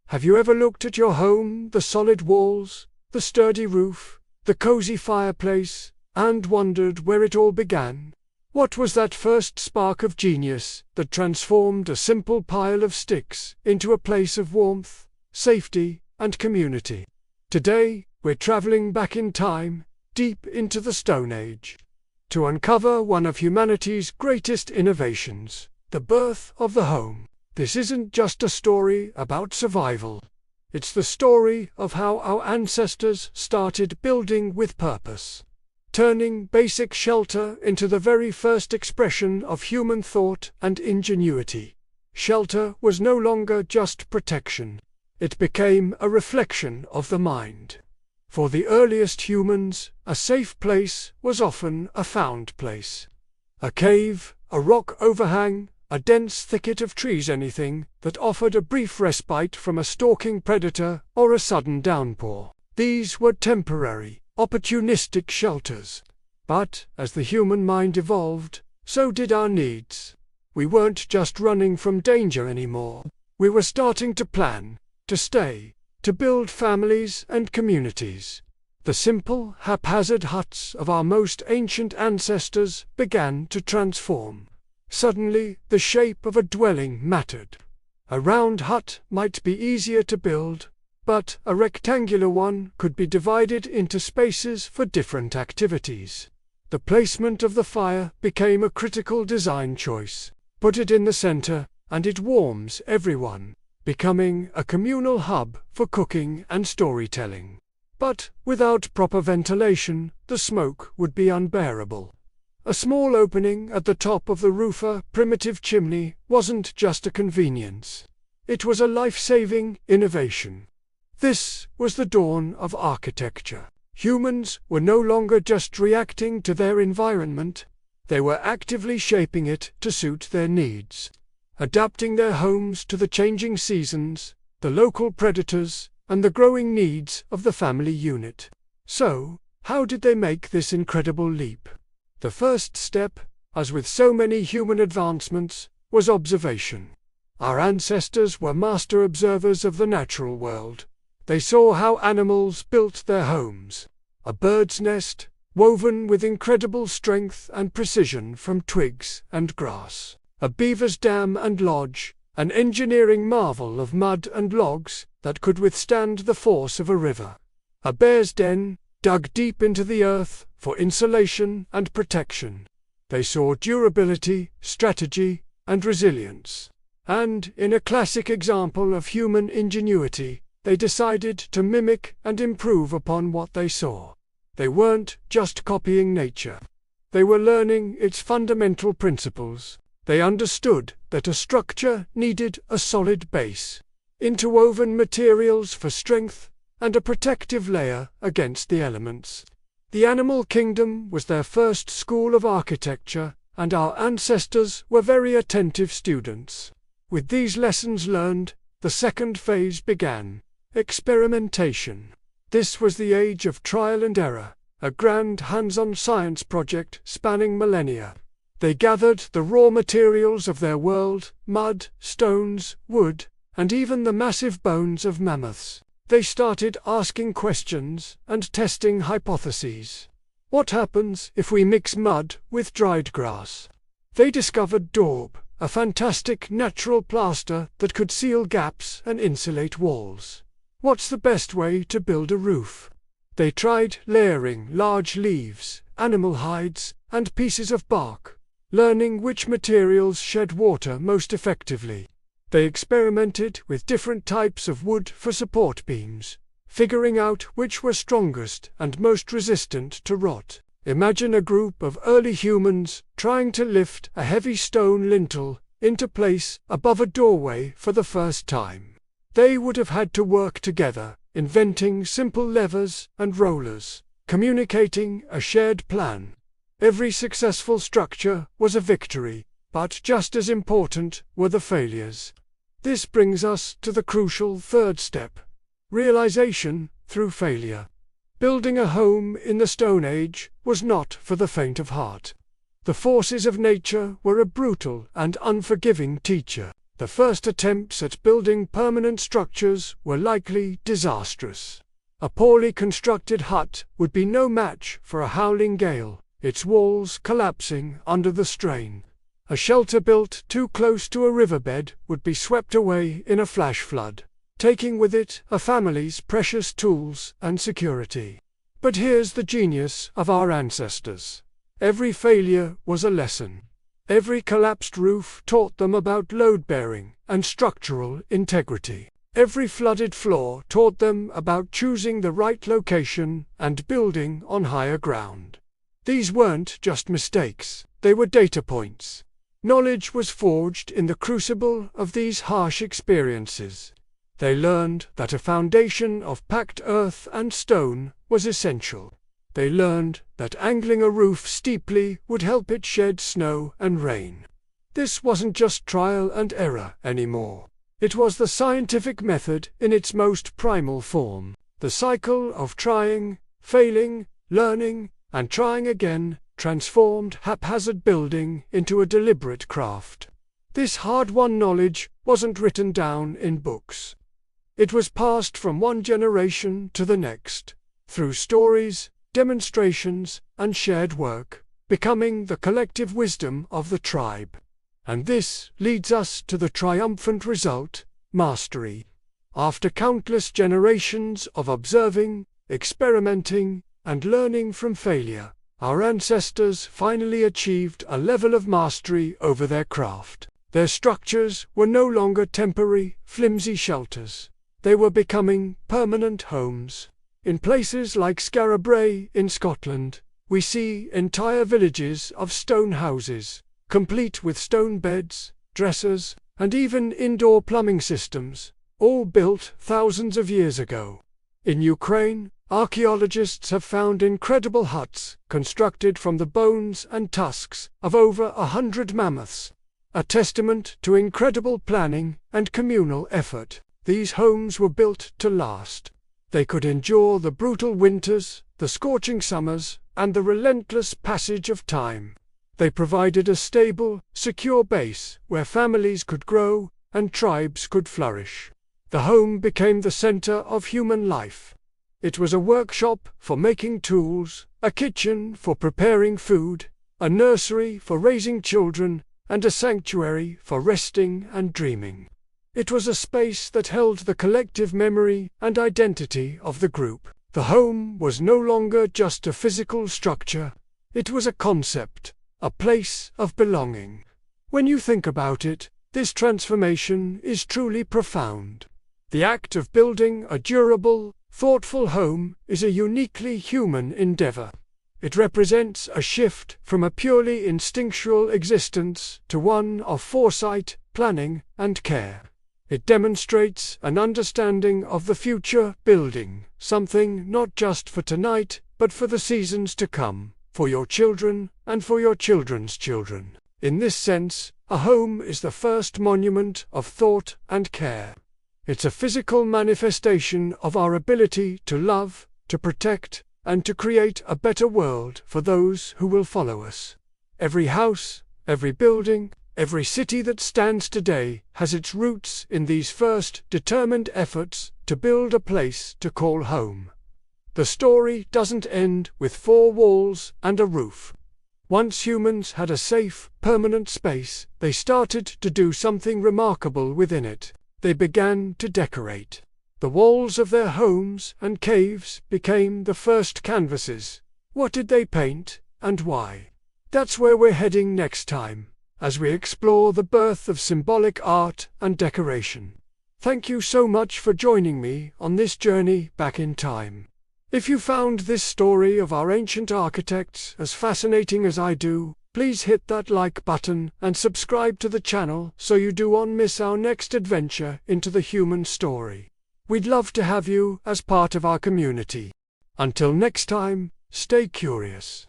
Have you ever looked at your home, the solid walls, the sturdy roof, the cozy fireplace, and wondered where it all began? What was that first spark of genius that transformed a simple pile of sticks into a place of warmth, safety, and community? Today, we're traveling back in time, deep into the Stone Age, to uncover one of humanity's greatest innovations, the birth of the home. This isn't just a story about survival. It's the story of how our ancestors started building with purpose, turning basic shelter into the very first expression of human thought and ingenuity. Shelter was no longer just protection. It became a reflection of the mind. For the earliest humans, a safe place was often a found place. A cave, a rock overhang, a dense thicket of trees, anything that offered a brief respite from a stalking predator or a sudden downpour. These were temporary, opportunistic shelters. But as the human mind evolved, so did our needs. We weren't just running from danger anymore. We were starting to plan, to stay, to build families and communities. The simple, haphazard huts of our most ancient ancestors began to transform. Suddenly, the shape of a dwelling mattered. A round hut might be easier to build, but a rectangular one could be divided into spaces for different activities. The placement of the fire became a critical design choice. Put it in the center, and it warms everyone, becoming a communal hub for cooking and storytelling. But without proper ventilation, the smoke would be unbearable. A small opening at the top of the roof, a primitive chimney, wasn't just a convenience. It was a life-saving innovation. This was the dawn of architecture. Humans were no longer just reacting to their environment. They were actively shaping it to suit their needs, adapting their homes to the changing seasons, the local predators, and the growing needs of the family unit. So, how did they make this incredible leap? The first step, as with so many human advancements, was observation. Our ancestors were master observers of the natural world. They saw how animals built their homes. A bird's nest, woven with incredible strength and precision from twigs and grass. A beaver's dam and lodge, an engineering marvel of mud and logs that could withstand the force of a river. A bear's den, dug deep into the earth for insulation and protection. They saw durability, strategy, and resilience. And, in a classic example of human ingenuity, they decided to mimic and improve upon what they saw. They weren't just copying nature. They were learning its fundamental principles. They understood that a structure needed a solid base, interwoven materials for strength, and a protective layer against the elements. The animal kingdom was their first school of architecture, and our ancestors were very attentive students. With these lessons learned, the second phase began: experimentation. This was the age of trial and error, a grand hands-on science project spanning millennia. They gathered the raw materials of their world: mud, stones, wood, and even the massive bones of mammoths. They started asking questions and testing hypotheses. What happens if we mix mud with dried grass? They discovered daub, a fantastic natural plaster that could seal gaps and insulate walls. What's the best way to build a roof? They tried layering large leaves, animal hides, and pieces of bark, learning which materials shed water most effectively. They experimented with different types of wood for support beams, figuring out which were strongest and most resistant to rot. Imagine a group of early humans trying to lift a heavy stone lintel into place above a doorway for the first time. They would have had to work together, inventing simple levers and rollers, communicating a shared plan. Every successful structure was a victory, but just as important were the failures. This brings us to the crucial third step: realization through failure. Building a home in the Stone Age was not for the faint of heart. The forces of nature were a brutal and unforgiving teacher. The first attempts at building permanent structures were likely disastrous. A poorly constructed hut would be no match for a howling gale, its walls collapsing under the strain. A shelter built too close to a riverbed would be swept away in a flash flood, taking with it a family's precious tools and security. But here's the genius of our ancestors. Every failure was a lesson. Every collapsed roof taught them about load-bearing and structural integrity. Every flooded floor taught them about choosing the right location and building on higher ground. These weren't just mistakes, they were data points. Knowledge was forged in the crucible of these harsh experiences. They learned that a foundation of packed earth and stone was essential. They learned that angling a roof steeply would help it shed snow and rain. This wasn't just trial and error anymore. It was the scientific method in its most primal form. The cycle of trying, failing, learning, and trying again transformed haphazard building into a deliberate craft. This hard-won knowledge wasn't written down in books. It was passed from one generation to the next, through stories, demonstrations, and shared work, becoming the collective wisdom of the tribe. And this leads us to the triumphant result, mastery. After countless generations of observing, experimenting, and learning from failure, our ancestors finally achieved a level of mastery over their craft. Their structures were no longer temporary, flimsy shelters. They were becoming permanent homes. In places like Scarabray in Scotland, we see entire villages of stone houses, complete with stone beds, dressers, and even indoor plumbing systems, all built thousands of years ago. In Ukraine, archaeologists have found incredible huts constructed from the bones and tusks of over 100 mammoths, a testament to incredible planning and communal effort. These homes were built to last. They could endure the brutal winters, the scorching summers, and the relentless passage of time. They provided a stable, secure base where families could grow and tribes could flourish. The home became the center of human life. It was a workshop for making tools, a kitchen for preparing food, a nursery for raising children, and a sanctuary for resting and dreaming. It was a space that held the collective memory and identity of the group. The home was no longer just a physical structure. It was a concept, a place of belonging. When you think about it, this transformation is truly profound. The act of building a durable, thoughtful home is a uniquely human endeavor. It represents a shift from a purely instinctual existence to one of foresight, planning, and care. It demonstrates an understanding of the future building, something not just for tonight, but for the seasons to come, for your children and for your children's children. In this sense, a home is the first monument of thought and care. It's a physical manifestation of our ability to love, to protect, and to create a better world for those who will follow us. Every house, every building, every city that stands today has its roots in these first determined efforts to build a place to call home. The story doesn't end with 4 walls and a roof. Once humans had a safe, permanent space, they started to do something remarkable within it. They began to decorate. The walls of their homes and caves became the first canvases. What did they paint, and why? That's where we're heading next time, as we explore the birth of symbolic art and decoration. Thank you so much for joining me on this journey back in time. If you found this story of our ancient architects as fascinating as I do, please hit that like button and subscribe to the channel so you don't miss our next adventure into the human story. We'd love to have you as part of our community. Until next time, stay curious.